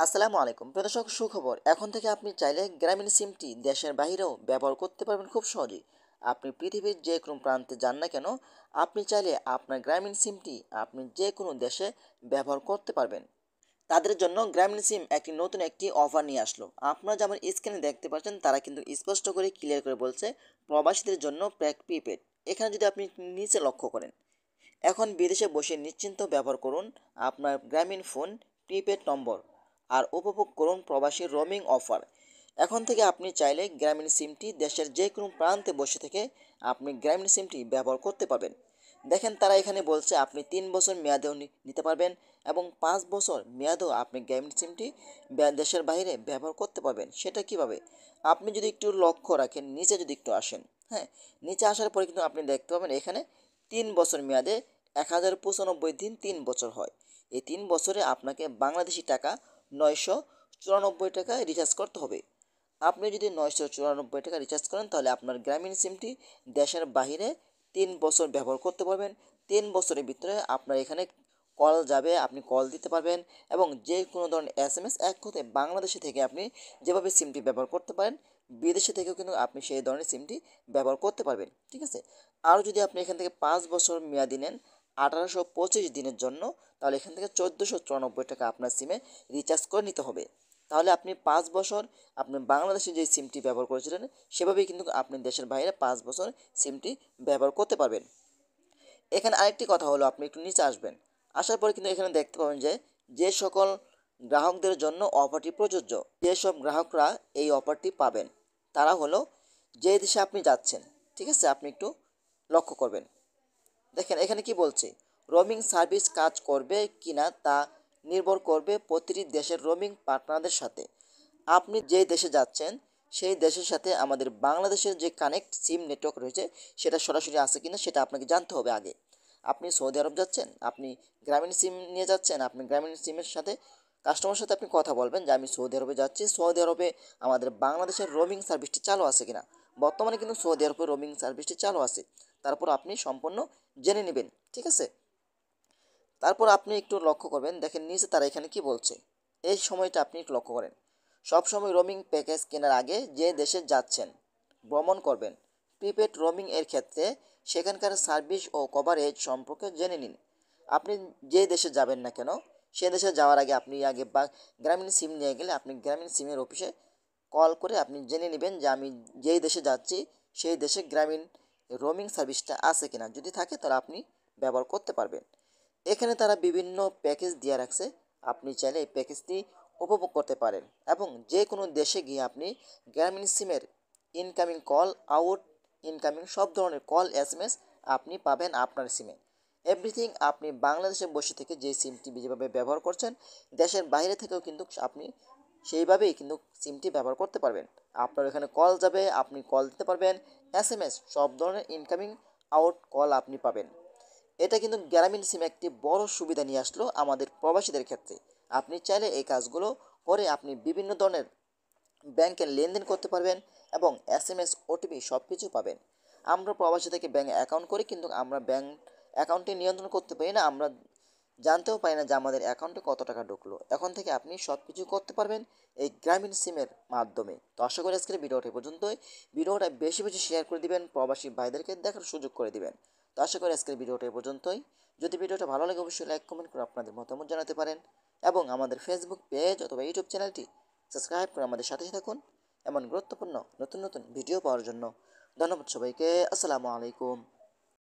আসসালামু আলাইকুম প্রিয় দর্শক, সুখবর। এখন থেকে আপনি চাইলে গ্রামীণ সিমটি দেশের বাইরেও ব্যবহার করতে পারবেন খুব সহজেই। আপনি পৃথিবীর যে কোনো প্রান্তে যান না কেন, আপনি চাইলে আপনার গ্রামীণ সিমটি আপনি যে কোনো দেশে ব্যবহার করতে পারবেন। তাদের জন্য গ্রামীণ সিম একটি অফার নিয়ে আসলো। আপনারা যেমন স্ক্রিনে দেখতে পাচ্ছেন, তারা কিন্তু স্পষ্ট করে ক্লিয়ার করে বলছে প্রবাসীদের জন্য প্যাক প্রিপেড। এখানে যদি আপনি নিচে লক্ষ্য করেন, এখন বিদেশে বসে নিশ্চিন্ত ব্যবহার করুন আপনার গ্রামীণ ফোন প্রিপেড নম্বর আর উপভোগ করুন প্রবাসী রোমিং অফার। এখন থেকে আপনি চাইলে গ্রামীণ সিমটি দেশের যে কোনো প্রান্তে বসে থেকে আপনি গ্রামীণ সিমটি ব্যবহার করতে পারবেন। দেখেন, তারা এখানে বলছে আপনি 3 বছর মেয়াদেও নিতে পারবেন এবং 5 বছর মেয়াদেও আপনি গ্রামীণ সিমটি দেশের বাইরে ব্যবহার করতে পারবেন। সেটা কিভাবে? আপনি যদি একটু লক্ষ্য রাখেন, নিচে যদি একটু আসেন, হ্যাঁ, নিচে আসার পরে কিন্তু আপনি দেখতে পাবেন এখানে 3 বছর মেয়াদে 1095 দিন 3 বছর হয়। এই 3 বছরে আপনাকে বাংলাদেশি টাকা 994 টাকা রিচার্জ করতে হবে। আপনি যদি 994 টাকা রিচার্জ করেন, তাহলে আপনার গ্রামীণ সিমটি দেশের বাইরে 3 বছর ব্যবহার করতে পারবেন। 3 বছরের ভিতরে আপনার এখানে কল যাবে, আপনি কল দিতে পারবেন এবং যে কোনো ধরনের SMS, এক কথায় বাংলাদেশে থেকে আপনি যেভাবে সিমটি ব্যবহার করতে পারেন, বিদেশে থেকেও কিন্তু আপনি সেই ধরনের সিমটি ব্যবহার করতে পারবেন। ঠিক আছে? আরও যদি আপনি এখান থেকে 5 বছর মেয়াদি নেন 1825 দিনের জন্য, তাহলে এখান থেকে 1494 টাকা আপনার সিমে রিচার্জ করে নিতে হবে। তাহলে আপনি 5 বছর আপনি বাংলাদেশে যে সিমটি ব্যবহার করেছিলেন, সেভাবেই কিন্তু আপনি দেশের বাইরে 5 বছর সিমটি ব্যবহার করতে পারবেন। এখানে আরেকটি কথা হলো, আপনি একটু নিচে আসবেন। আসার পরে কিন্তু এখানে দেখতে পাবেন যে যে সকল গ্রাহকদের জন্য অফারটি প্রযোজ্য। যেসব গ্রাহকরা এই অফারটি পাবেন, তারা হলো যে দেশে আপনি যাচ্ছেন। ঠিক আছে? আপনি একটু লক্ষ্য করবেন। দেখেন এখানে কি বলছে, রোমিং সার্ভিস কাজ করবে কিনা তা নির্ভর করবে প্রতিটি দেশের রোমিং পার্টনারদের সাথে। আপনি যে দেশে যাচ্ছেন, সেই দেশের সাথে আমাদের বাংলাদেশের যে কানেক্ট সিম নেটওয়ার্ক রয়েছে, সেটা সরাসরি আছে কিনা সেটা আপনাকে জানতে হবে আগে। আপনি সৌদি আরব যাচ্ছেন, আপনি গ্রামীণ সিম নিয়ে যাচ্ছেন, আপনি গ্রামীণ সিমের সাথে কাস্টমার সাথে আপনি কথা বলবেন যে আমি সৌদি আরবে যাচ্ছি, সৌদি আরবে আমাদের বাংলাদেশের রোমিং সার্ভিসটি চালু আছে কিনা। বর্তমানে কিন্তু সৌদি আরবে রোমিং সার্ভিসটি চালু আছে। তারপর আপনি সম্পূর্ণ জেনে নেবেন। ঠিক আছে? তারপর আপনি একটু লক্ষ্য করবেন, দেখেন নিচে তারা এখানে কি বলছে, এই সময়টা আপনি একটু লক্ষ্য করেন। সবসময় রোমিং প্যাকেজ কেনার আগে যে দেশে যাচ্ছেন, ভ্রমণ করবেন, প্রিপেড রোমিং এর ক্ষেত্রে সেখানকার সার্ভিস ও কভারেজ সম্পর্কে জেনে নিন। আপনি যে দেশে যাবেন না কেন, সে দেশে যাওয়ার আগে আপনি আগে বা গ্রামীণ সিম নিয়ে গেলে আপনি গ্রামীণ সিমের অফিসে কল করে আপনি জেনে নেবেন যে আমি যেই দেশে যাচ্ছি, সেই দেশে গ্রামীণ রোমিং সার্ভিসটা আছে কিনা। যদি থাকে তাহলে আপনি ব্যবহার করতে পারবেন। এখানে তারা বিভিন্ন প্যাকেজ দিয়ে রাখছে, আপনি চাইলে এই প্যাকেজটি উপভোগ করতে পারেন এবং যে কোনো দেশে গিয়ে আপনি গ্রামীণ সিমের ইনকামিং কল, আউট ইনকামিং সব ধরনের কল, SMS আপনি পাবেন আপনার সিমে। এভরিথিং আপনি বাংলাদেশে বসে থেকে যে সিমটি যেভাবে ব্যবহার করছেন, দেশের বাইরে থেকেও কিন্তু আপনি সেইভাবেই কিন্তু সিমটি ব্যবহার করতে পারবেন। আপনার এখানে কল যাবে, আপনি কল দিতে পারবেন, SMS সব ধরনের ইনকামিং আউট কল আপনি পাবেন। এটা কিন্তু গ্রামীণ সিম একটি বড় সুবিধা নিয়ে আসলো আমাদের প্রবাসীদের ক্ষেত্রে। আপনি চাইলে এই কাজগুলো করে আপনি বিভিন্ন ধরনের ব্যাংকের লেনদেন করতে পারবেন এবং SMS, OTP সব কিছু পাবেন। আমরা প্রবাসী থেকে ব্যাংক অ্যাকাউন্ট করি, কিন্তু আমরা ব্যাংক অ্যাকাউন্টে নিয়ন্ত্রণ করতে পারি না, আমরা জানতেও পারি না যে আমাদের অ্যাকাউন্টে কত টাকা ঢুকলো। এখন থেকে আপনি সব কিছু করতে পারবেন এই গ্রামীণ সিমের মাধ্যমে। তো আশা করি আজকের ভিডিওটা এই পর্যন্তই। ভিডিওটা বেশি বেশি শেয়ার করে দিবেন, প্রবাসী ভাইদেরকে দেখার সুযোগ করে দিবেন। তো আশা করি আজকের ভিডিওটা এই পর্যন্তই। যদি ভিডিওটা ভালো লাগে অবশ্যই লাইক কমেন্ট করে আপনাদের মতামত জানাতে পারেন এবং আমাদের ফেসবুক পেজ অথবা ইউটিউব চ্যানেলটি সাবস্ক্রাইব করে আমাদের সাথেই থাকুন এমন গুরুত্বপূর্ণ নতুন নতুন ভিডিও পাওয়ার জন্য। ধন্যবাদ সবাইকে। আসসালামু আলাইকুম।